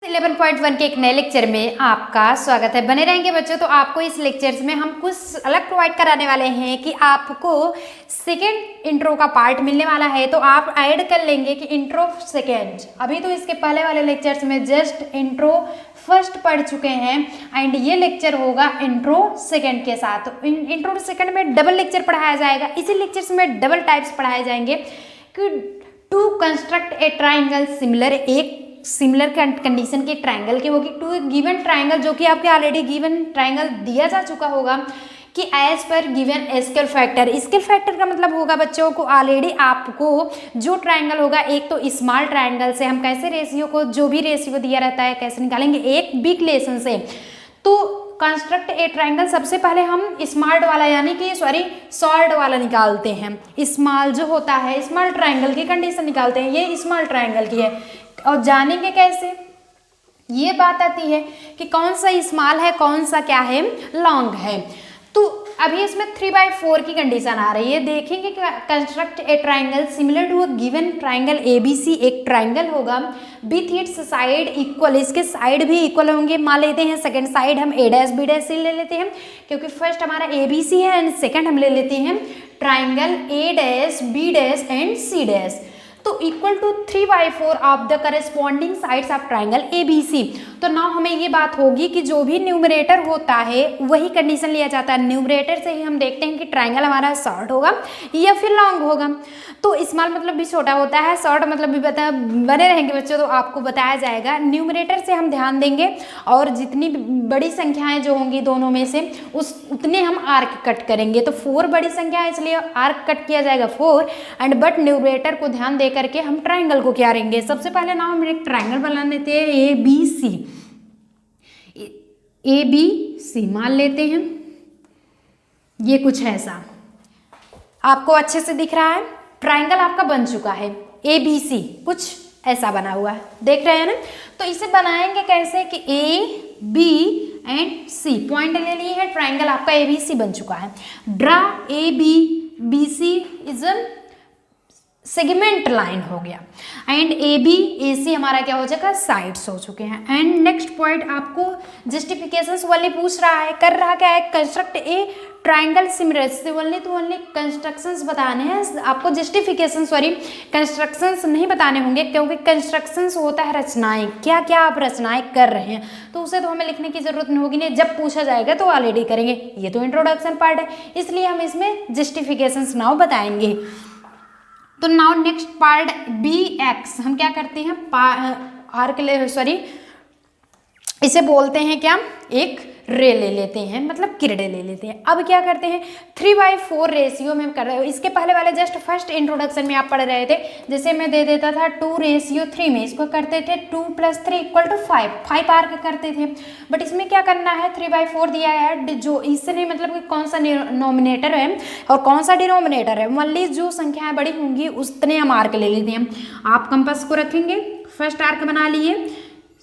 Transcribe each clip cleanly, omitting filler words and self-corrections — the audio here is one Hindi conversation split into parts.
11.1 के एक नए लेक्चर में आपका स्वागत है। बने रहेंगे बच्चों। तो आपको इस लेक्चर्स में हम कुछ अलग प्रोवाइड कराने वाले हैं कि आपको सेकेंड इंट्रो का पार्ट मिलने वाला है, तो आप ऐड कर लेंगे कि इंट्रो सेकेंड। अभी तो इसके पहले वाले लेक्चर्स में जस्ट इंट्रो फर्स्ट पढ़ चुके हैं एंड ये लेक्चर होगा इंट्रो सेकेंड के साथ। तो इंट्रो सेकेंड में डबल लेक्चर पढ़ाया जाएगा। इसी लेक्चर्स में डबल टाइप्स पढ़ाए जाएंगे कि to construct a triangle similar, एक सिमिलर कंडीशन के ट्रायंगल की होगी टू गिवन ट्रायंगल, जो कि आपके ऑलरेडी गिवन ट्रायंगल दिया जा चुका होगा कि as per given scale factor. Scale factor का मतलब होगा बच्चों को ऑलरेडी आपको जो ट्रायंगल होगा, एक तो स्मॉल ट्रायंगल से हम कैसे रेशियो को, जो भी रेशियो दिया रहता है कैसे निकालेंगे, एक बिग लेसन से। तो कंस्ट्रक्ट ए ट्रायंगल सबसे पहले हम स्मॉल वाला यानी कि सॉल्ड वाला निकालते हैं। स्मॉल जो होता है स्मॉल ट्रायंगल की कंडीशन निकालते हैं, ये स्मॉल ट्रायंगल की है। और जानेंगे कैसे, ये बात आती है कि कौन सा स्मॉल है कौन सा क्या है लॉन्ग है। तो अभी इसमें 3/4 की कंडीशन आ रही है। देखेंगे कि construct a triangle similar to a given triangle ABC। एक ट्राइंगल होगा विथ इट्स साइड इक्वल, इसके साइड भी इक्वल होंगे। मान लेते हैं सेकंड साइड हम A', ले लेते हैं क्योंकि फर्स्ट हमारा ABC है एंड सेकंड हम ले लेते हैं triangle A', B' and C'। तो equal to 3/4 of the corresponding sides of triangle ABC। तो नाउ हमें ये बात होगी कि जो भी न्यूमरेटर होता है वही कंडीशन लिया जाता है। न्यूमरेटर से ही हम देखते हैं कि ट्राइंगल हमारा शॉर्ट होगा या फिर लॉन्ग होगा। तो स्मॉल मतलब भी छोटा होता है, शॉर्ट मतलब भी बने रहेंगे बच्चों, तो आपको बताया जाएगा। न्यूमरेटर से हम ध्यान देंगे और जितनी बड़ी संख्याएं जो होंगी दोनों में से उतने हम आर्क कट करेंगे। तो 4 बड़ी संख्या है इसलिए आर्क कट किया जाएगा 4 एंड बट न्यूमरेटर को ध्यान दे करके हम ट्राइंगल को क्या करेंगे, सबसे पहले ना हम एक ट्राइंगल बना लेते हैं ABC मान लेते हैं। ये कुछ ऐसा आपको अच्छे से दिख रहा है, ट्राइंगल आपका बन चुका है। ABC कुछ ऐसा बना हुआ है, देख रहे हैं ना। तो इसे बनाएंगे कैसे कि A, B and C point ले लिए हैं, ट्राइंगल आपका ABC बन चुका है। Draw ABBC is a segment line हो गया एंड ABC हमारा क्या हो जाएगा, साइड्स हो चुके हैं। एंड नेक्स्ट पॉइंट आपको जस्टिफिकेशंस वाले पूछ रहा है, कर रहा क्या है, कंस्ट्रक्ट ए ट्राइंगल सिमिलर से ओनली तो ओनली कंस्ट्रक्शंस बताने हैं आपको, जस्टिफिकेशन कंस्ट्रक्शंस नहीं बताने होंगे क्योंकि कंस्ट्रक्शंस होता है रचनाएं, क्या क्या आप रचनाएं कर रहे हैं, तो उसे तो हमें लिखने की जरूरत नहीं होगी, नहीं जब पूछा जाएगा तो ऑलरेडी करेंगे। ये तो इंट्रोडक्शन पार्ट है इसलिए हम इसमें जस्टिफिकेशंस नाउ बताएंगे। तो नाउ नेक्स्ट पार्ट BX हम क्या करते हैं, इसे बोलते हैं क्या, एक रे ले लेते हैं, मतलब किरडे ले लेते हैं। अब क्या करते हैं 3/4 रेशियो में कर रहे हो। इसके पहले वाले जस्ट फर्स्ट इंट्रोडक्शन में आप पढ़ रहे थे, जैसे मैं दे देता था 2:3 में, इसको करते थे 2 + 3 = 5 आर्क करते थे। बट इसमें क्या करना है, 3/4 दिया है, जो इससे नहीं मतलब कि कौन सा नॉमिनेटर है और कौन सा डिनोमिनेटर है, ओनली जो संख्याएं बड़ी होंगी उतने हम आर्क ले लेते हैं। आप कंपास को रखेंगे, फर्स्ट आर्क बना लिए,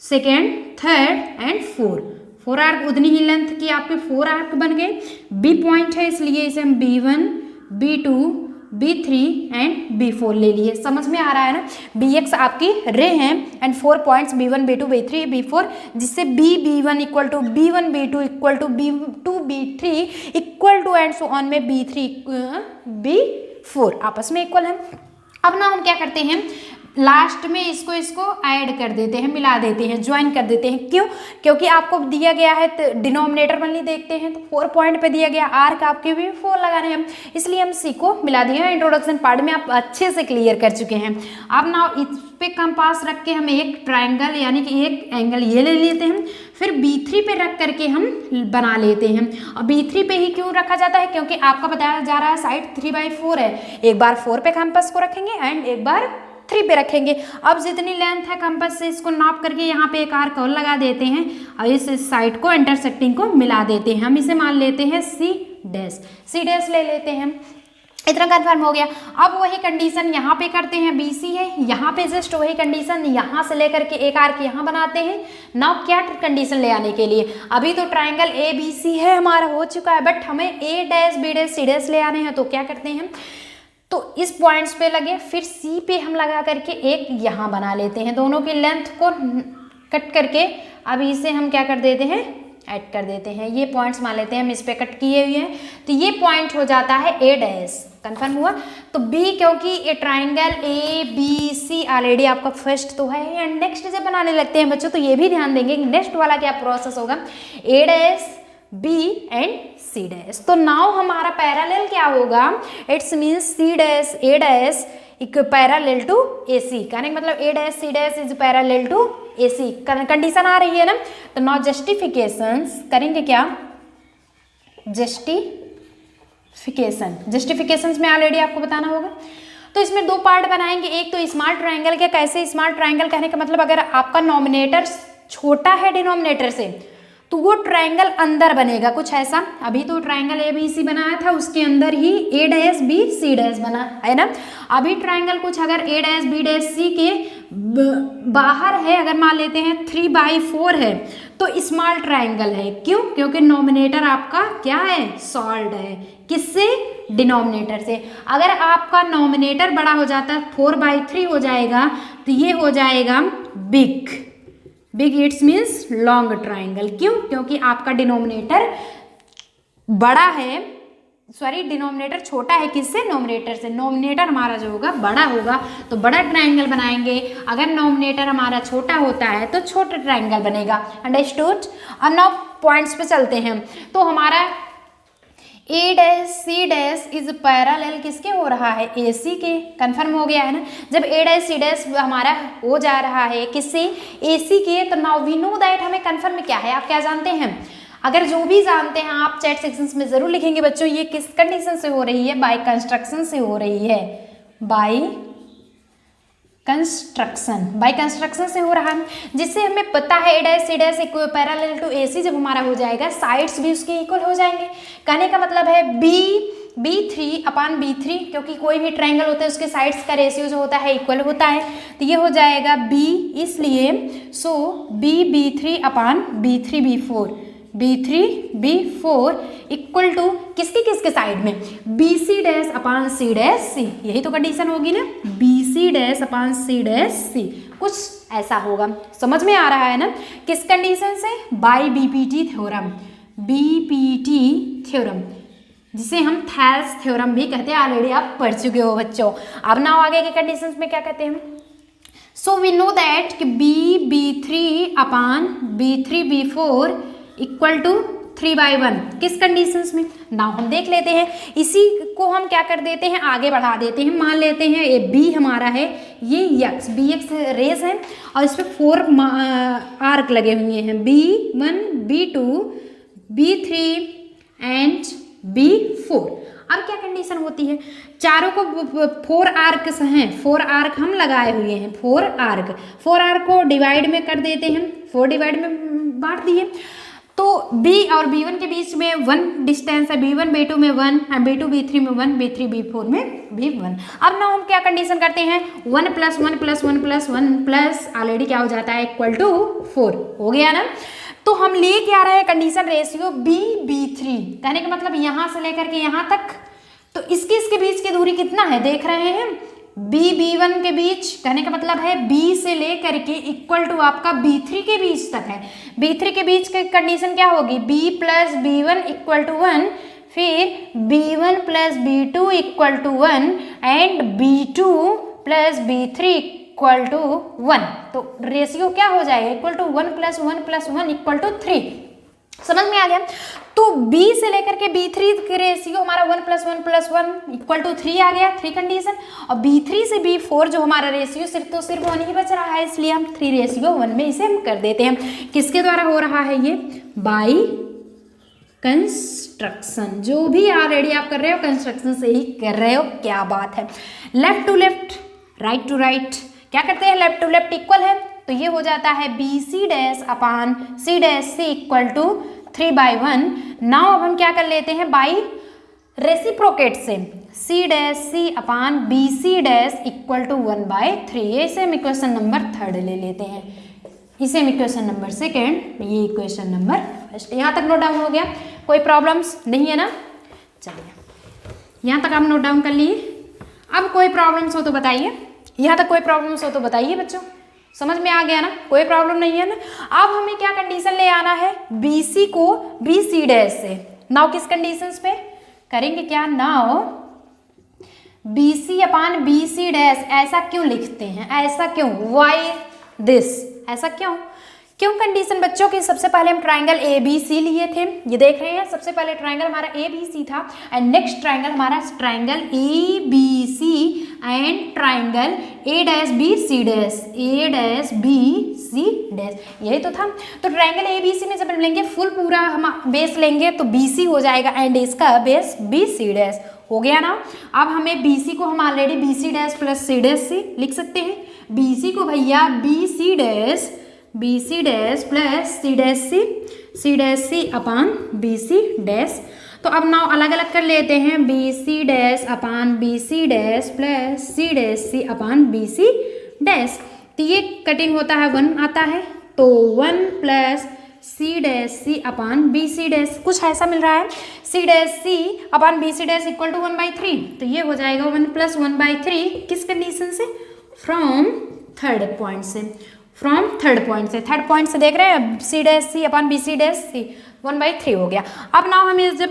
सेकेंड, थर्ड एंड 4 आर्क उतनी ही लेंथ की आपके 4 आर्क बन गए। B पॉइंट है इसलिए इसे हम B1, B2, B3 and B4 ले लिए। समझ में आ रहा है ना। BX आपकी रे हैं and 4 points B1, B2, B3, B4, जिससे B1 equal to B1, B2 equal to B2, B3 equal to and so on में B3, B4 आपस में इक्वल है। अब ना हम क्या करते हैं, लास्ट में इसको ऐड कर देते हैं, मिला देते हैं, ज्वाइन कर देते हैं। क्यों, क्योंकि आपको दिया गया है तो डिनोमिनेटर वाली देखते हैं तो 4 पॉइंट पे दिया गया, आर्क आपके भी 4 लगा रहे हैं, इसलिए हम C को मिला दिए हैं। इंट्रोडक्शन पार्ट में आप अच्छे से क्लियर कर चुके हैं। अब ना इस पे कंपास रख के हम एक ट्राइंगल यानी कि एक एंगल ये ले लेते हैं, फिर B3 पे रख करके हम बना लेते हैं। और B3 पे ही क्यों रखा जाता है, क्योंकि आपका बताया जा रहा है साइड 3/4 है, एक बार 4 पे कंपास को रखेंगे एंड एक बार 3 पे रखेंगे। अब जितनी लेंथ है कंपास से इसको नाप करके यहाँ पे एक आर्क और लगा देते हैं और इस साइड को इंटरसेक्टिंग को मिला देते हैं। हम इसे मान लेते हैं C' ले लेते हैं। इतना कन्फर्म हो गया। अब वही कंडीशन यहाँ पे करते हैं, BC है, यहाँ पे जस्ट वही कंडीशन यहाँ से लेकर के एक आर्क यहाँ बनाते हैं। नाउ क्या कंडीशन ले आने के लिए, अभी तो ट्राइंगल ABC है हमारा हो चुका है, बट हमें A', B', C' ले आने हैं। तो क्या करते हैं, तो इस पॉइंट्स पे लगे, फिर C पे हम लगा करके एक यहाँ बना लेते हैं। दोनों की लेंथ को कट करके अब इसे हम क्या कर देते हैं, ऐड कर देते हैं। ये पॉइंट्स मान लेते हैं हम इस पे कट किए हुए हैं, तो ये पॉइंट हो जाता है ए डैश। कंफर्म हुआ। तो बी, क्योंकि ये triangle A B C already आपका फर्स्ट तो है, एंड नेक्स्ट जब बनाने लगते हैं बच्चों तो ये भी ध्यान देंगे कि नेक्स्ट वाला क्या प्रोसेस होगा, A dash B and C dash. तो नाउ हमारा पैरेलल क्या होगा, it's means C dash A dash parallel to A C, कहने का मतलब A dash C dash is parallel to A C. Condition आ रही है ना। तो नाउ जस्टिफिकेशंस करेंगे क्या, जस्टिफिकेशंस में ऑलरेडी आपको बताना होगा। तो इसमें दो पार्ट बनाएंगे, एक तो स्मॉल ट्रायंगल के। कैसे स्मॉल ट्रायंगल, कहने का मतलब अगर आपका नॉमिनेटर छोटा है डिनोमिनेटर से तो वो ट्रायंगल अंदर बनेगा कुछ ऐसा। अभी तो ट्रायंगल ए बी सी बनाया था, उसके अंदर ही ए डैश बी सी डैश बना है ना। अभी ट्रायंगल कुछ अगर ए डैश बी डैश सी के बाहर है, अगर मान लेते हैं 3/4 है तो स्मॉल ट्रायंगल है। क्यों, क्योंकि नॉमिनेटर आपका क्या है, सॉल्व है। किससे, डिनोमिनेटर से। अगर आपका नॉमिनेटर बड़ा हो जाता है 4/3 हो जाएगा तो ये हो जाएगा big it's means long triangle. क्यों, क्योंकि आपका डिनोमिनेटर बड़ा है, सॉरी डिनोमिनेटर छोटा है किससे, नॉमिनेटर से। नॉमिनेटर हमारा जो होगा बड़ा होगा तो बड़ा ट्राइंगल बनाएंगे, अगर नॉमिनेटर हमारा छोटा होता है तो छोटा ट्राइंगल बनेगा। अंडरस्टूड। अब नाउ पॉइंट्स पे चलते हैं। तो हमारा A dash C dash is parallel किसके हो रहा है, ए सी के। कंफर्म हो गया है ना। जब ए डैश सी डैश हमारा हो जा रहा है किससे, ए सी के, तो नाउ वी नो दैट हमें कंफर्म क्या है, आप क्या जानते हैं। अगर जो भी जानते हैं आप चैट सेक्शंस में जरूर लिखेंगे बच्चों। ये किस कंडीशन से हो रही है, बाय कंस्ट्रक्शन से हो रही है, बाय कंस्ट्रक्शन से हो रहा है, जिससे हमें पता है A dash C dash parallel to A C जब हमारा हो जाएगा साइड्स भी उसके इक्वल हो जाएंगे। कहने का मतलब है B3/B3, क्योंकि कोई भी ट्रायंगल होता है उसके साइड्स का रेशियो जो होता है इक्वल होता है, तो ये हो जाएगा B, इसलिए सो B3/B4 इक्वल टू किसके साइड में, BC'/C', यही तो कंडीशन होगी ना, BC'/C', कुछ ऐसा होगा। समझ में आ रहा है ना। किस कंडीशन से, बाय बीपीटी थ्योरम, जिसे हम थेल्स थ्योरम भी कहते हैं, ऑलरेडी आप पढ़ चुके हो बच्चों। अब ना आगे के कंडीशंस में क्या कहते हैं। सो वी नो दैट कि B3/B4 इक्वल टू 3/1 किस कंडीशंस में। नाउ हम देख लेते हैं, इसी को हम क्या कर देते हैं, आगे बढ़ा देते हैं। मान लेते हैं ये B हमारा है, ये BX रेस है और इस पर 4 आर्क लगे हुए हैं, B1 B2 B3 and B4। अब क्या कंडीशन होती है, चारों को 4 आर्क्स हैं, 4 आर्क हम लगाए हुए हैं, 4 आर्क को डिवाइड में कर देते हैं, 4 डिवाइड में बांट दिए। तो B और B1 के बीच में 1 डिस्टेंस है, B1 B2 में 1, B2 B3 में 1, B3 B4 में भी 1। अब ना हम क्या कंडीशन करते हैं, 1 + 1 + 1 + 1 प्लस ऑलरेडी क्या हो जाता है, इक्वल टू 4 हो गया ना। तो हम ले क्या रहे हैं, कंडीशन रेशियो B3, कहने का मतलब यहाँ से लेकर के यहाँ तक, तो इसके बीच की दूरी कितना है देख रहे हैं, B1 के बीच, कहने का मतलब है B से लेकर के इक्वल टू आपका B3 के बीच तक है। B3 के बीच की कंडीशन क्या होगी, B + B1 = 1, फिर B1 + B2 = 1 and B2 + B3 = 1। तो रेशियो क्या हो जाएगा, इक्वल टू 1 + 1 + 1 = 3। समझ में आ गया। तो B से लेकर के B3 के रेशियो हमारा 1 + 1 + 1 = 3 आ गया, 3 कंडीशन। और B3 से B4 जो हमारा रेशियो सिर्फ 1 ही बच रहा है, इसलिए हम 3:1 में इसे हम कर देते हैं। किसके द्वारा हो रहा है ये, बाय कंस्ट्रक्शन। जो भी ऑलरेडी आप कर रहे हो कंस्ट्रक्शन से ही कर रहे हो, क्या बात है। Left to left, right to right, क्या करते हैं, लेफ्ट टू लेफ्ट इक्वल है, तो ये हो जाता है BC'/C' इक्वल टू 3/1। नाउ अब हम क्या कर लेते हैं, बाई रेसिप्रोकेट से C'/BC' इक्वल टू 1/3। इसे हम इक्वेशन नंबर 3 ले लेते हैं, इसे हम इक्वेशन नंबर 2, ये इक्वेशन नंबर 1। यहाँ तक नोट डाउन हो गया, कोई प्रॉब्लम्स नहीं है ना। चलिए यहाँ तक आप नोट डाउन कर लिए। अब कोई प्रॉब्लम्स हो तो बताइए, यहाँ तक कोई प्रॉब्लम्स हो तो बताइए बच्चों। समझ में आ गया ना, कोई प्रॉब्लम नहीं है ना। अब हमें क्या कंडीशन ले आना है, BC को BC डैश से। नाउ किस कंडीशंस पे करेंगे क्या, now BC upon BC dash, ऐसा क्यों लिखते हैं, ऐसा क्यों, वाई दिस, ऐसा क्यों कंडीशन बच्चों की। सबसे पहले हम ट्राइंगल ABC लिए थे, ये देख रहे हैं, सबसे पहले ट्राइंगल हमारा ABC था एंड नेक्स्ट ट्राइंगल हमारा triangle ABC and triangle A dash BC dash, A dash BC dash, यही तो था। तो ट्राइंगल ABC में जब हम लेंगे फुल पूरा हम बेस लेंगे तो BC हो जाएगा एंड इसका बेस BC डैश हो गया ना। अब हमें BC को हम already BC dash plus C dash से लिख सकते हैं, BC को भैया BC dash plus C dash C upon BC dash. तो अब नाउ अलग अलग कर लेते हैं, BC dash upon BC dash plus C dash C upon BC dash. तो ये कटिंग होता है 1 आता है, तो 1 plus C dash C upon BC dash, कुछ ऐसा मिल रहा है, C dash C upon BC dash equal to 1/3। तो ये हो जाएगा 1 प्लस 1/3, किस कंडीशन से, फ्रॉम थर्ड पॉइंट से, थर्ड पॉइंट से देख रहे हैं, C dash C upon BC dash C 1/3 हो गया। अब नाउ हमें जब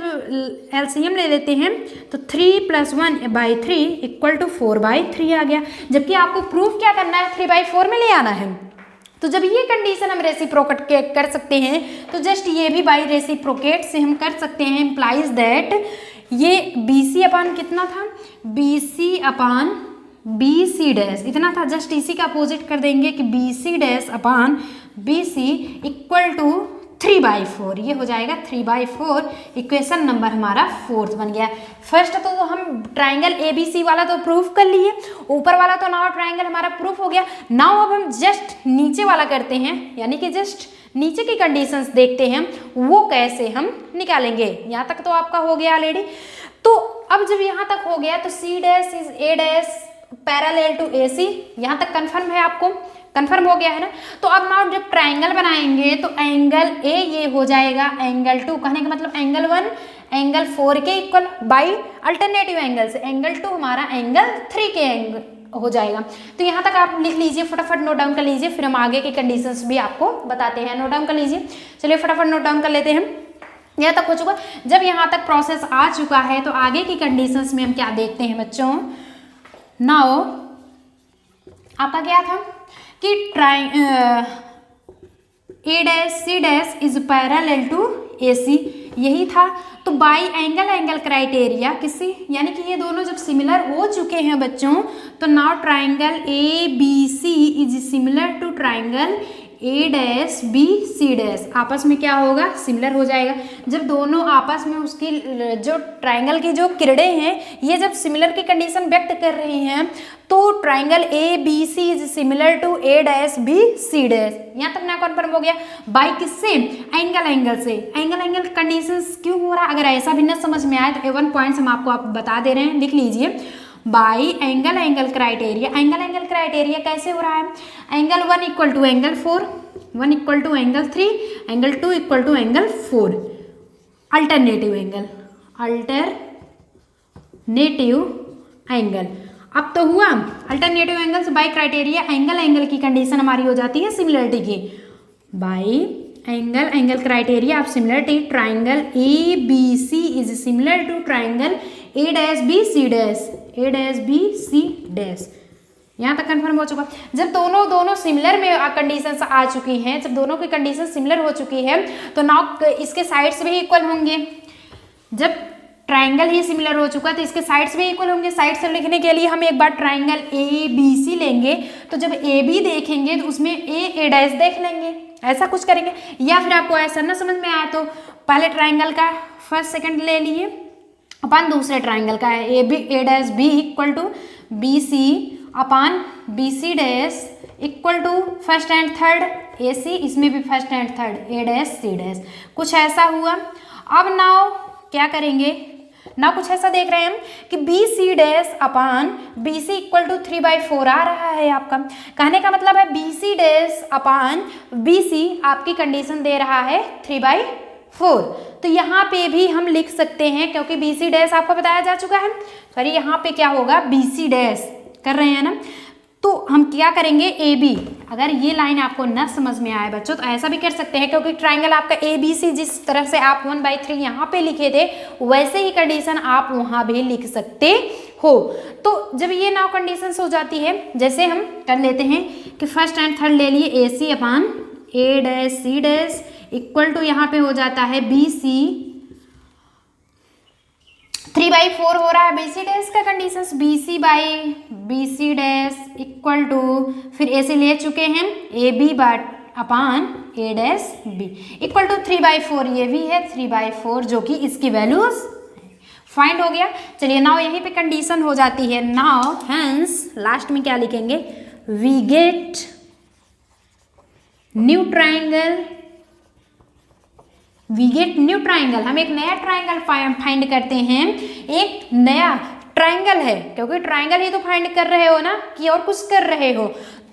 LCM ले लेते हैं तो 3 प्लस 1/3 इक्वल टू 4/3 आ गया, जबकि आपको प्रूफ क्या करना है, 3/4 में ले आना है। तो जब ये कंडीशन हम रेसिप्रोकेट कर सकते हैं तो जस्ट ये भी बाई रेसिप्रोकेट से हम कर सकते हैं, इम्प्लाइज दैट ये BC अपान कितना था, BC अपान BC डैश इतना था, जस्ट इसी का अपोजिट कर देंगे कि BC dash upon BC equal to 3/4, ये हो जाएगा 3/4। इक्वेशन नंबर हमारा 4th बन गया। फर्स्ट तो हम ट्राइंगल ABC वाला तो प्रूफ कर लिए, ऊपर वाला तो नाउ ट्राइंगल हमारा प्रूफ हो गया। नाउ अब हम जस्ट नीचे वाला करते हैं, यानी कि जस्ट नीचे की कंडीशंस देखते हैं वो कैसे हम निकालेंगे। यहाँ तक तो आपका हो गया ऑलरेडी। तो अब जब यहाँ तक हो गया तो C dash is A dash parallel to AC, यहाँ तक कंफर्म है, आपको कंफर्म हो गया है ना। तो अब नाउ जब ट्राइंगल बनाएंगे तो एंगल A ये हो जाएगा एंगल 2, कहने का मतलब एंगल 1 एंगल 4 के इक्वल बाई अल्टरनेटिव एंगल से एंगल 2 हमारा एंगल 3 के एंगल हो जाएगा। तो यहाँ तक आप लिख लीजिए, फटाफट नोट डाउन कर लीजिए, फिर हम आगे की कंडीशंस भी आपको बताते हैं। नोट डाउन कर लीजिए, चलिए फटाफट नोट डाउन कर लेते हैं। यहाँ तक हो चुका, जब यहाँ तक प्रोसेस आ चुका है तो आगे की कंडीशंस में हम क्या देखते हैं बच्चों। नाउ आपका क्या था कि A dash C dash is parallel to AC, यही था। तो बाई एंगल क्राइटेरिया किसी, यानी कि ये दोनों जब सिमिलर हो चुके हैं बच्चों तो now triangle ABC is similar to triangle A dash BC dash, आपस में क्या होगा, सिमिलर हो जाएगा। जब दोनों आपस में उसकी जो ट्राइंगल की जो किरणें हैं ये जब सिमिलर की कंडीशन व्यक्त कर रही हैं तो triangle ABC is similar to A dash BC dash. यहाँ तक ना कन्फर्म हो गया बाई किससे, एंगल से। एंगल कंडीशंस क्यों हो रहा है, अगर ऐसा भी न समझ में आए तो A1 पॉइंट्स हम आपको बता दे रहे हैं, लिख लीजिए। By angle criteria, angle criteria कैसे हो रहा है, angle 1 equal to angle 4, 1 equal to angle 3, angle 2 equal to angle 4, alternative angle. अब तो हुआ alternative angles by criteria, angle की कंडीशन हमारी हो जाती है सिमिलरिटी की। By angle criteria of similarity triangle ABC is similar to triangle A dash BC dash. यहाँ तक कंफर्म हो चुका। जब दोनों सिमिलर में कंडीशंस आ चुकी हैं, जब दोनों की कंडीशन सिमिलर हो चुकी है तो नाउ इसके साइड्स भी इक्वल होंगे। जब ट्राइंगल ही सिमिलर हो चुका तो इसके साइड्स भी इक्वल होंगे। साइड से लिखने के लिए हम एक बार ट्राइंगल ABC लेंगे, तो जब AB देखेंगे तो उसमें A डैश देख लेंगे, ऐसा कुछ करेंगे। या फिर आपको ऐसा ना समझ में आया तो पहले ट्राइंगल का फर्स्ट सेकंड ले लिए अपन दूसरे ट्राइंगल का है A dash B equal to BC upon BC dash equal to first and third AC, इसमें भी first and third A dash C dash, कुछ ऐसा हुआ। अब नाउ क्या करेंगे, ना कुछ ऐसा देख रहे हैं हम कि BC dash upon BC equal to 3/4 आ रहा है आपका। कहने का मतलब है BC डैश अपान BC आपकी कंडीशन दे रहा है 3/4। तो यहाँ पे भी हम लिख सकते हैं क्योंकि BC डैश आपको बताया जा चुका है। सॉरी यहाँ पे क्या होगा, BC डैश कर रहे हैं ना, तो हम क्या करेंगे, ए बी, अगर ये लाइन आपको न समझ में आए बच्चों तो ऐसा भी कर सकते हैं, क्योंकि ट्राइंगल आपका ए बी सी जिस तरह से आप 1/3 यहाँ पे लिखे थे वैसे ही कंडीशन आप वहाँ भी लिख सकते हो। तो जब ये नाउ कंडीशंस हो जाती है, जैसे हम कर लेते हैं कि फर्स्ट एंड थर्ड ले लिए, A C upon A dash C dash equal to यहाँ पे हो जाता है बी सी 3/4 हो रहा है बी सी डैश का conditions, B C by B C dash equal to, फिर ऐसे ले चुके हैं A B upon A dash B equal to 3/4, ये भी है 3/4 जो कि इसकी वैल्यूज फाइंड हो गया। चलिए नाउ यहीं पे कंडीशन हो जाती है, नाउ हेंस लास्ट में क्या लिखेंगे, we get new triangle, we get new triangle, हम एक नया ट्राइंगल फाइंड करते हैं, एक नया ट्राइंगल है, क्योंकि ट्राइंगल ही तो फाइंड कर रहे हो ना कि और कुछ कर रहे हो,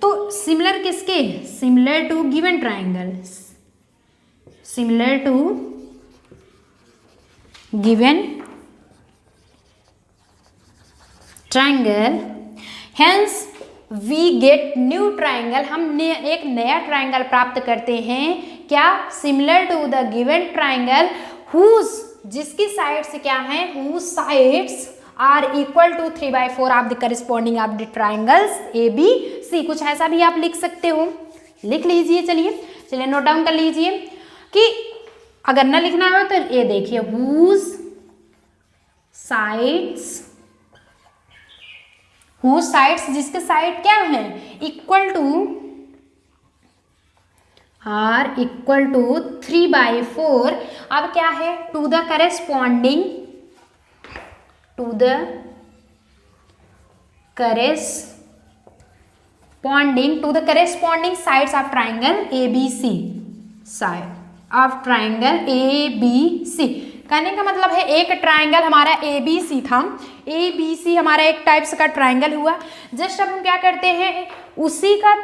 तो सिमिलर किसके, similar to given triangle, similar to given triangle, hence we get new triangle, हम एक नया ट्राइंगल प्राप्त करते हैं, क्या, similar to the given triangle whose, जिसकी साइड्स क्या है, whose sides are equal to 3/4 of the corresponding of the triangles A B C, कुछ ऐसा भी आप लिख सकते हो, लिख लीजिए। चलिए नोट डाउन कर लीजिए कि अगर न लिखना हो तो ये देखिए, हुज साइड्स जिसके साइड क्या है, equal to are equal to 3/4, अब क्या है, to the corresponding sides of triangle A B C, side of triangle A B C, कहने का मतलब है एक ट्राइंगल हमारा ए बी सी था, ए बी सी हमारा एक टाइप्स का ट्राइंगल हुआ, जस्ट अब हम क्या करते हैं उसी का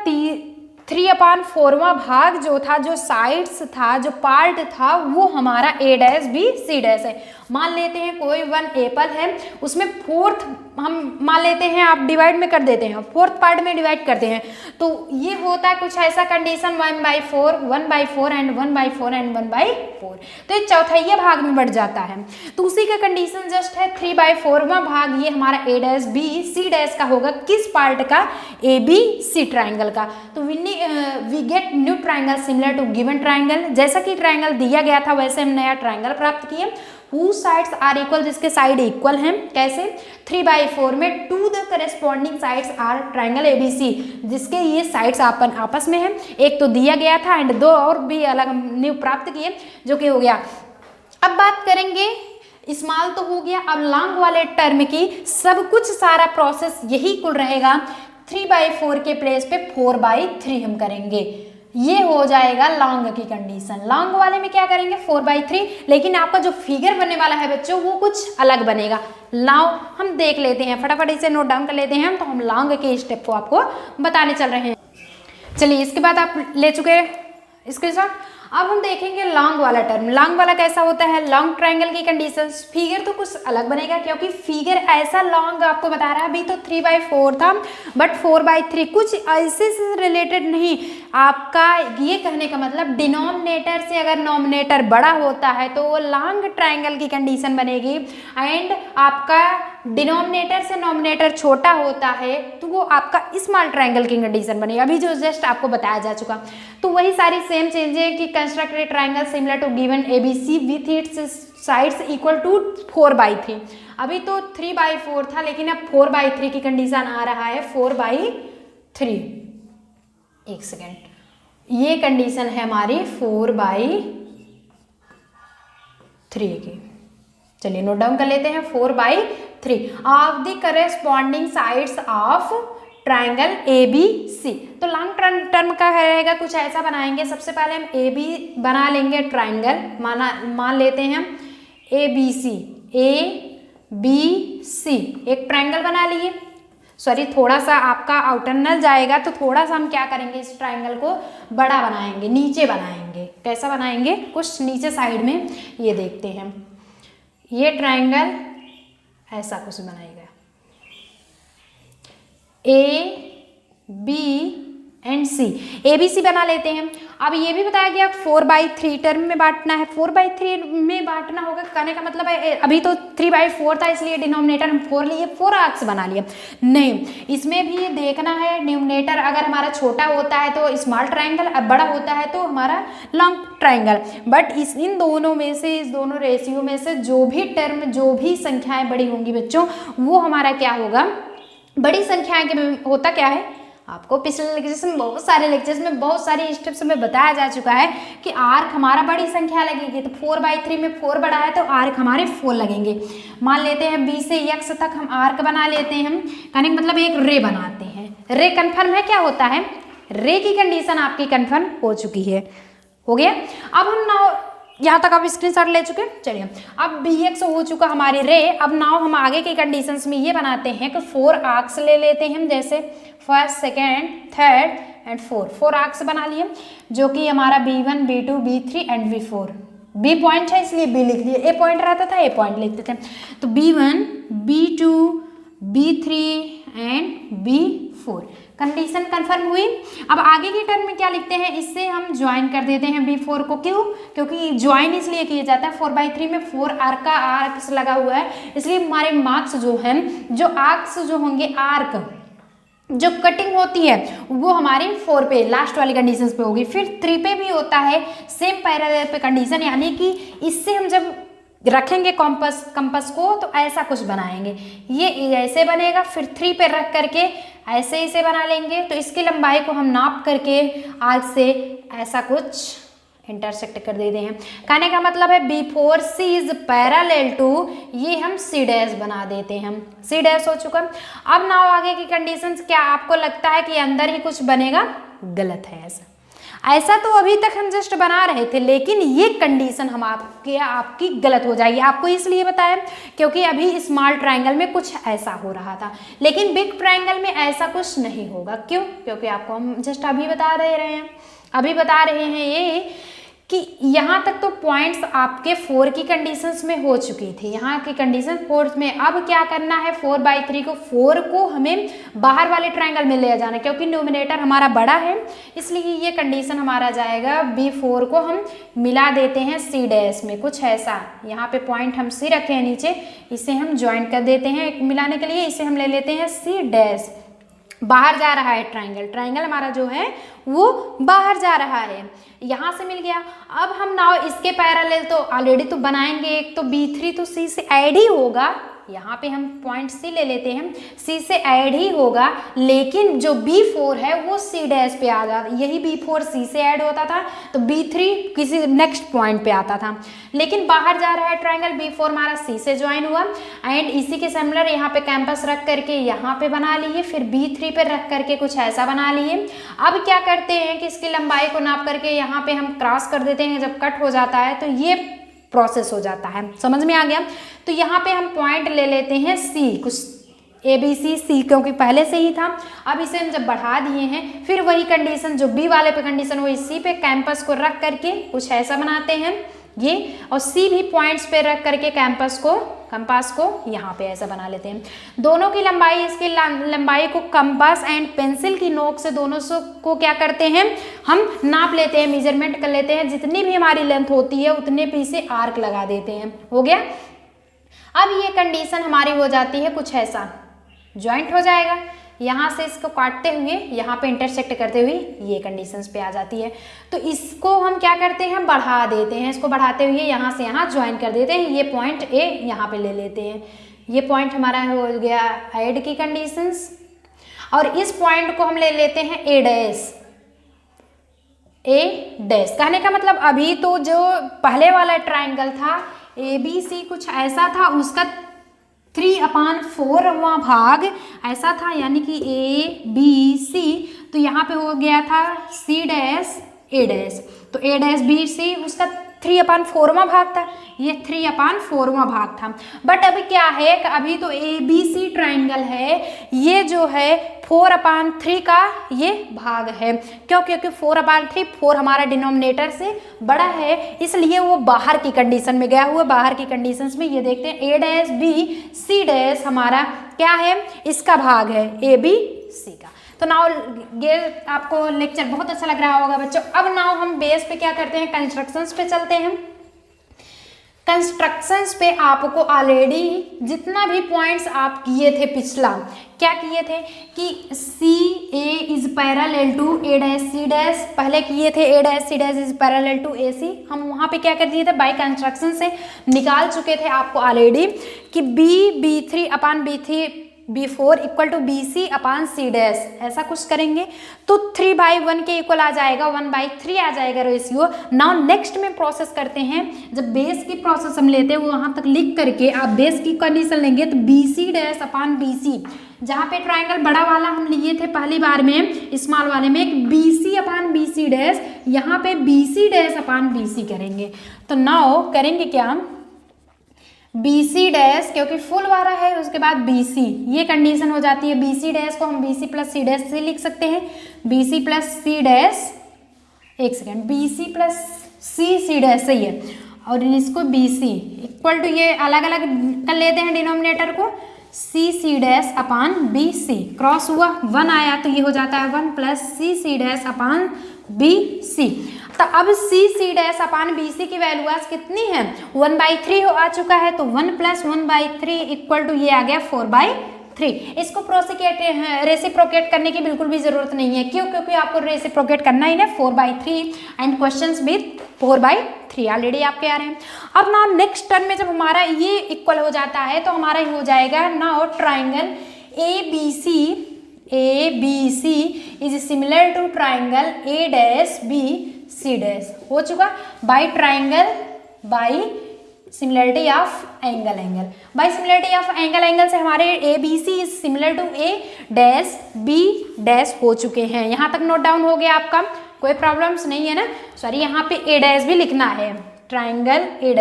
3/4वां भाग जो था, जो साइड्स था, जो पार्ट था, वो हमारा A dash B C dash है। मान लेते हैं कोई 1 एप्पल है, उसमें फोर्थ हम मान लेते हैं, आप डिवाइड में कर देते हैं, फोर्थ पार्ट में डिवाइड करते हैं, तो ये होता है कुछ ऐसा कंडीशन 1/4, 1/4 एंड 1/4 एंड 1/4, तो ये चौथाई भाग में बढ़ जाता है, तो उसी का कंडीशन जस्ट है 3/4वां भाग ये हमारा A dash B C dash का होगा, किस पार्ट का, ए बी सी ट्राइंगल का। तो we get new triangle similar to given triangle, जैसा कि ट्राइंगल दिया गया था वैसे हम नया ट्राइंगल प्राप्त किए, whose sides are equal, जिसके साइड इक्वल हैं, कैसे, 3/4 में to the corresponding sides are triangle ABC, जिसके ये साइड्स आपस में हैं, एक तो दिया गया था एंड दो और भी अलग हम न्यू प्राप्त किए जो कि हो गया। अब बात करेंगे, स्मॉल तो हो गया, अब लॉन्ग वाले टर्म की सब कुछ सारा प्रोसेस यही कुल रहेगा, 3/4 के प्लेस पे 4/3 हम करेंगे, ये हो जाएगा लॉन्ग की कंडीशन। लॉन्ग वाले में क्या करेंगे 4/3, लेकिन आपका जो फिगर बनने वाला है बच्चों वो कुछ अलग बनेगा। लाओ हम देख लेते हैं, फटाफट इसे नोट डाउन कर लेते हैं, तो हम लॉन्ग के स्टेप को आपको बताने चल रहे हैं। चलिए इसके बाद आप ले चुके स्क्रीनशॉट, अब हम देखेंगे लॉन्ग वाला टर्म। लॉन्ग वाला कैसा होता है, लॉन्ग ट्राइंगल की कंडीशंस, फिगर तो कुछ अलग बनेगा क्योंकि फिगर ऐसा लॉन्ग आपको बता रहा है, अभी तो 3/4 था बट 4/3 कुछ ऐसे से रिलेटेड नहीं। आपका ये कहने का मतलब डिनोमिनेटर से अगर नॉमिनेटर बड़ा होता है तो वो लॉन्ग ट्राइंगल की कंडीशन बनेगी, एंड आपका डिनोमिनेटर से नॉमिनेटर छोटा होता है तो वो आपका स्मॉल ट्राइंगल की कंडीशन बनेगी, अभी जो जस्ट आपको बताया जा चुका। तो वही सारी सेम चेंजें कि construct a triangle similar to given ABC with its sides equal to 4/3। अभी तो 3/4 था लेकिन अब 4/3 की कंडीशन आ रहा है 4/3। एक सेकेंड, ये कंडीशन है हमारी 4/3 की। चलिए नोट डाउन कर लेते हैं 4/3 of the corresponding sides of triangle ABC। तो लॉन्ग टर्म का रहेगा कुछ ऐसा बनाएंगे, सबसे पहले हम AB बना लेंगे ट्राइंगल, मान लेते हैं ABC, ABC एक ट्राइंगल बना लिए। सॉरी थोड़ा सा आपका आउटरनल जाएगा तो थोड़ा सा हम क्या करेंगे, इस ट्राइंगल को बड़ा बनाएंगे, नीचे बनाएंगे। कैसा बनाएंगे, कुछ नीचे साइड में, ये देखते हैं, ये ट्राइंगल ऐसा कुछ बनाएगा, बी एंड सी, ABC बना लेते हैं। अब ये भी बताया गया 4/3 टर्म में बांटना है, 4/3 में बांटना होगा, कहने का मतलब है अभी तो 3/4 था इसलिए डिनोमिनेटर हम 4 लिए, 4 आर्क्स बना लिए। नहीं, इसमें भी देखना है डिनोमिनेटर अगर हमारा छोटा होता है तो स्मॉल ट्राइंगल, अब बड़ा होता है तो हमारा लॉन्ग ट्राइंगल। बट इन दोनों में से, इस दोनों रेशियो में से जो भी टर्म, जो भी संख्याएं बड़ी होंगी बच्चों, वो हमारा क्या होगा, बड़ी संख्याएं के होता क्या है, आपको पिछले लेक्चर्स में, बहुत सारे लेक्चर्स में, बहुत सारी स्टेप्स में बताया जा चुका है कि आर्क हमारा बड़ी संख्या लगेगी। तो 4/3 में 4 बड़ा है तो आर्क हमारे 4 लगेंगे। मान लेते हैं B से X तक हम आर्क बना लेते हैं, कहने का मतलब एक रे बनाते हैं। रे कन्फर्म है, क्या होता है, रे की कंडीशन आपकी कन्फर्म हो चुकी है, हो गया। अब हम नाउ यहाँ तक आप स्क्रीनशॉट ले चुके, चलिए अब BX हो चुका हमारे रे। अब नाउ हम आगे की कंडीशंस में ये बनाते हैं कि 4 आर्क्स ले लेते हैं, जैसे first, second, third and 4 arcs बना लिए, जो कि हमारा B1, B2, B3 and B4। B point है इसलिए B लिख लिए, A पॉइंट रहता था A पॉइंट लिखते थे। तो B1, B2, B3 and B4 condition confirm हुई। अब आगे की टर्म में क्या लिखते हैं, इससे हम ज्वाइन कर देते हैं B4 को। क्यों, क्योंकि ज्वाइन इसलिए किया जाता है 4/3 में 4 आर्क का आर्क्स लगा हुआ है, इसलिए हमारे मार्क्स जो हैं, जो आर्क्स जो होंगे, आर्क जो कटिंग होती है वो हमारी 4 पे, लास्ट वाली कंडीशन पे होगी। फिर 3 पे भी होता है सेम पैरेलल पे कंडीशन, यानी कि इससे हम जब रखेंगे कंपास को तो ऐसा कुछ बनाएंगे, ये ऐसे बनेगा, फिर 3 पे रख करके ऐसे इसे बना लेंगे। तो इसकी लंबाई को हम नाप करके आर्क से ऐसा कुछ इंटरसेक्ट कर देते हैं। कहने का मतलब है B4 C is parallel to, ये हम C डैश बना देते हैं, C डैश हो चुका। अब नाउ आगे की कंडीशंस, क्या आपको लगता है कि अंदर ही कुछ बनेगा, गलत है। ऐसा तो अभी तक हम जस्ट बना रहे थे, लेकिन ये कंडीशन हम आपकी गलत हो जाएगी। आपको इसलिए बताया क्योंकि अभी स्मॉल ट्रायंगल में कुछ ऐसा हो रहा था, लेकिन बिग ट्रायंगल में ऐसा कुछ नहीं होगा। क्यों, क्योंकि आपको हम जस्ट अभी बता रहे हैं ये कि यहाँ तक तो पॉइंट्स आपके 4 की कंडीशंस में हो चुकी थी, यहाँ की कंडीशन 4 में। अब क्या करना है, 4/3 को 4 को हमें बाहर वाले ट्रायंगल में ले जाना है, क्योंकि न्यूमिनेटर हमारा बड़ा है, इसलिए ये कंडीशन हमारा जाएगा। B4 को हम मिला देते हैं C डैश में, कुछ ऐसा। यहाँ पे पॉइंट हम C रखे हैं नीचे, इसे हम ज्वाइन कर देते हैं मिलाने के लिए, इसे हम ले लेते हैं C डैश। बाहर जा रहा है ट्रायंगल हमारा जो है वो बाहर जा रहा है, यहाँ से मिल गया। अब हम नाउ इसके पैरेलल तो ऑलरेडी तो बनाएंगे, एक तो B3 तो C से ऐड ही होगा, यहाँ पे हम पॉइंट C ले लेते हैं, C से ऐड ही होगा, लेकिन जो B4 है वो C डैश पे आ जाता, यही B4 C से ऐड होता था तो B3 किसी नेक्स्ट पॉइंट पे आता था, लेकिन बाहर जा रहा है ट्रायंगल, B4 हमारा C से ज्वाइन हुआ एंड इसी के सिमिलर यहाँ पे कैंपस रख करके यहाँ पे बना लिए, फिर B3 पे रख करके कुछ ऐसा बना लिए। अब क्या करते हैं कि इसकी लंबाई को नाप करके यहाँ पे हम क्रॉस कर देते हैं, जब कट हो जाता है तो ये प्रोसेस हो जाता है, समझ में आ गया। तो यहाँ पे हम पॉइंट ले लेते हैं C, कुछ ABC C क्योंकि पहले से ही था। अब इसे हम जब बढ़ा दिए हैं, फिर वही कंडीशन जो B वाले पे कंडीशन वही C पे कैंपस को रख करके कुछ ऐसा बनाते हैं ये, और C भी पॉइंट्स पे रख करके कंपास को यहाँ पे ऐसा बना लेते हैं। दोनों की लंबाई, इसकी लंबाई को कंपास एंड पेंसिल की नोक से दोनों को क्या करते हैं, हम नाप लेते हैं, मेजरमेंट कर लेते हैं, जितनी भी हमारी लेंथ होती है उतने पे इसे आर्क लगा देते हैं। हो गया। अब ये कंडीशन हमारी हो जाती है कुछ ऐसा, ज्वाइंट हो जाएगा, यहाँ से इसको काटते हुए यहाँ पे इंटरसेक्ट करते हुए ये कंडीशंस पे आ जाती है। तो इसको हम क्या करते हैं, बढ़ा देते हैं, इसको बढ़ाते हुए यहाँ से यहाँ ज्वाइन कर देते हैं, ये पॉइंट A यहाँ पे ले लेते हैं, ये पॉइंट हमारा हो गया ऐड की कंडीशंस, और इस पॉइंट को हम ले लेते हैं A डैश। कहने का मतलब अभी तो जो पहले वाला ट्राइंगल था ABC कुछ ऐसा था, उसका 3/4वां भाग ऐसा था, यानी कि ABC, तो यहाँ पे हो गया था C डैश A डैश, तो A डैश BC उसका 3/4वां भाग था, ये 3/4वां भाग था। बट अभी क्या है, अभी तो ABC ट्राइंगल है, ये जो है 4/3 का ये भाग है। क्यों, क्योंकि 4/3 4 हमारा डिनोमिनेटर से बड़ा है, इसलिए वो बाहर की कंडीशन में गया हुआ। बाहर की कंडीशंस में ये देखते हैं A dash B C dash हमारा क्या है, इसका भाग है ABC का। तो नाउ ये आपको लेक्चर बहुत अच्छा लग रहा होगा बच्चों। अब नाउ हम बेस पे क्या करते हैं, कंस्ट्रक्शंस पे चलते हैं। कंस्ट्रक्शंस पे आपको ऑलरेडी जितना भी पॉइंट्स आप किए थे पिछला, क्या किए थे कि C A is parallel to A dash C dash, पहले किए थे A dash C dash is parallel to A C. हम वहाँ पे क्या कर दिए थे, बाय कंस्ट्रक्शन से निकाल चुके थे आपको ऑलरेडी कि B three upon B three B4 equal to BC upon C dash, ऐसा कुछ करेंगे तो 3/1 के इक्वल आ जाएगा, 1/3 आ जाएगा रेशियो। नाउ नेक्स्ट में प्रोसेस करते हैं, जब बेस की प्रोसेस हम लेते हैं वहाँ तक लिख करके आप बेस की कंडीशन लेंगे तो BC डैश अपान BC, जहाँ पे ट्राइंगल बड़ा वाला हम लिए थे पहली बार में, स्मॉल वाले में एक BC अपान BC डैश, यहाँ पे BC डैश अपान BC करेंगे। तो नाउ करेंगे क्या, BC डैश क्योंकि फुल वाला है उसके बाद BC, ये कंडीशन हो जाती है। BC डैश को हम BC प्लस C डैश से लिख सकते हैं, BC प्लस C डैश, एक second, BC plus C dash सही है, और इसको BC इक्वल टू, ये अलग अलग कर लेते हैं डिनोमिनेटर को, C dash upon BC, cross हुआ 1 आया तो ये हो जाता है 1 plus C dash upon BC। तो अब C डैश अपान BC की वैल्यू आज कितनी है, 1/3 आ चुका है, तो 1 प्लस 1/3 इक्वल टू ये आ गया 4/3। इसको रेसिप्रोकेट करने की बिल्कुल भी जरूरत नहीं है, क्यों, क्योंकि आपको रेसिप्रोकेट करना ही ना 4/3 एंड क्वेश्चंस भी 4/3 ऑलरेडी आपके आ रहे हैं। अब ना नेक्स्ट टर्म में जब हमारा ये इक्वल हो जाता है तो हमारा ये हो जाएगा now triangle ABC is similar to triangle A dash B C dash, हो चुका by triangle by similarity of angle by similarity of angle से हमारे ABC is similar to A dash B dash हो चुके हैं। यहाँ तक नोट डाउन हो गया आपका, कोई प्रॉब्लम्स नहीं है ना, सॉरी यहाँ पे A डैश भी लिखना है, triangle A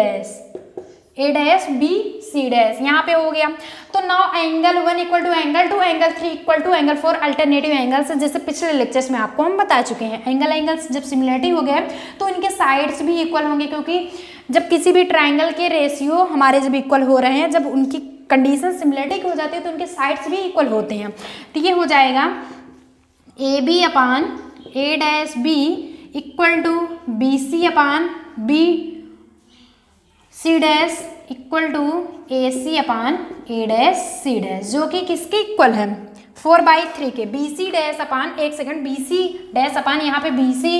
dash B C dash यहाँ पे हो गया। तो now angle 1 equal to angle 2, angle 3 equal to angle 4 alternative angles, जैसे पिछले लेक्चर्स में आपको हम बता चुके हैं। एंगल्स जब सिमिलरिटी हो गए तो इनके साइड्स भी इक्वल होंगे, क्योंकि जब किसी भी ट्राइंगल के रेशियो हमारे जब इक्वल हो रहे हैं, जब उनकी कंडीशन सिमिलरिटी की हो जाती है तो उनके साइड्स भी इक्वल होते हैं। तो ये हो जाएगा AB upon A dash B equal to BC upon B C dash equal to AC upon A dash C dash, जो कि किसके इक्वल है, 4/3 के। BC डैश अपान, एक सेकंड, BC डैश अपान यहाँ पे BC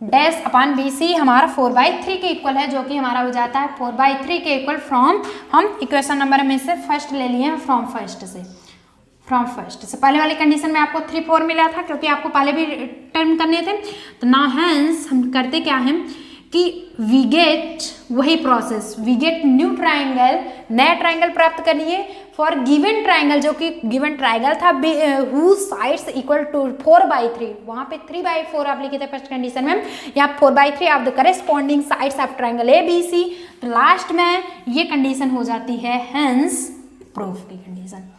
डैश अपान BC हमारा 4/3 के इक्वल है, जो कि हमारा हो जाता है 4/3 के इक्वल फ्रॉम, हम इक्वेशन नंबर में से फर्स्ट ले लिए हैं, फ्रॉम फर्स्ट से। पहले वाली कंडीशन में आपको 3 4 मिला था, क्योंकि आपको पहले भी टर्म करने थे। तो नाउ हेंस हम करते क्या है कि वी गेट वही process, we get new triangle, नया ट्राइंगल प्राप्त करिए फॉर गिवन ट्राइंगल, जो कि गिवन ट्राइंगल था whose sides इक्वल टू 4/3, वहाँ पे 3/4 आप लिखे थे फर्स्ट कंडीशन में, यहाँ 4/3 of the corresponding sides of triangle ABC। तो लास्ट में ये कंडीशन हो जाती है हेंस प्रूफ की कंडीशन।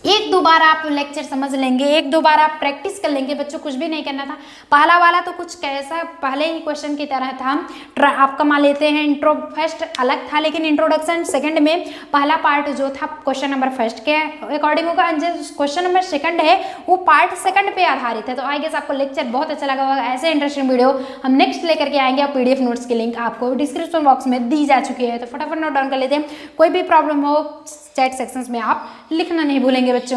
एक दो बार आप लेक्चर समझ लेंगे, एक दो बार आप प्रैक्टिस कर लेंगे बच्चों, कुछ भी नहीं करना था। पहला वाला तो कुछ कैसा पहले ही क्वेश्चन की तरह था, आपका मान लेते हैं इंट्रो फर्स्ट अलग था, लेकिन इंट्रोडक्शन सेकंड में पहला पार्ट जो था क्वेश्चन नंबर फर्स्ट के अकॉर्डिंग होगा, क्वेश्चन नंबर सेकंड है वो पार्ट सेकंड पे आधारित है। तो आई गेस आपको लेक्चर बहुत अच्छा लगा होगा। ऐसे इंटरेस्टिंग वीडियो हम नेक्स्ट लेकर के आएंगे, और PDF नोट्स की लिंक आपको डिस्क्रिप्शन बॉक्स में दी जा चुकी है, तो फटाफट नोट डाउन कर लेते हैं। कोई भी प्रॉब्लम हो चैट सेक्शंस में आप लिखना नहीं भूलेंगे बच्चों।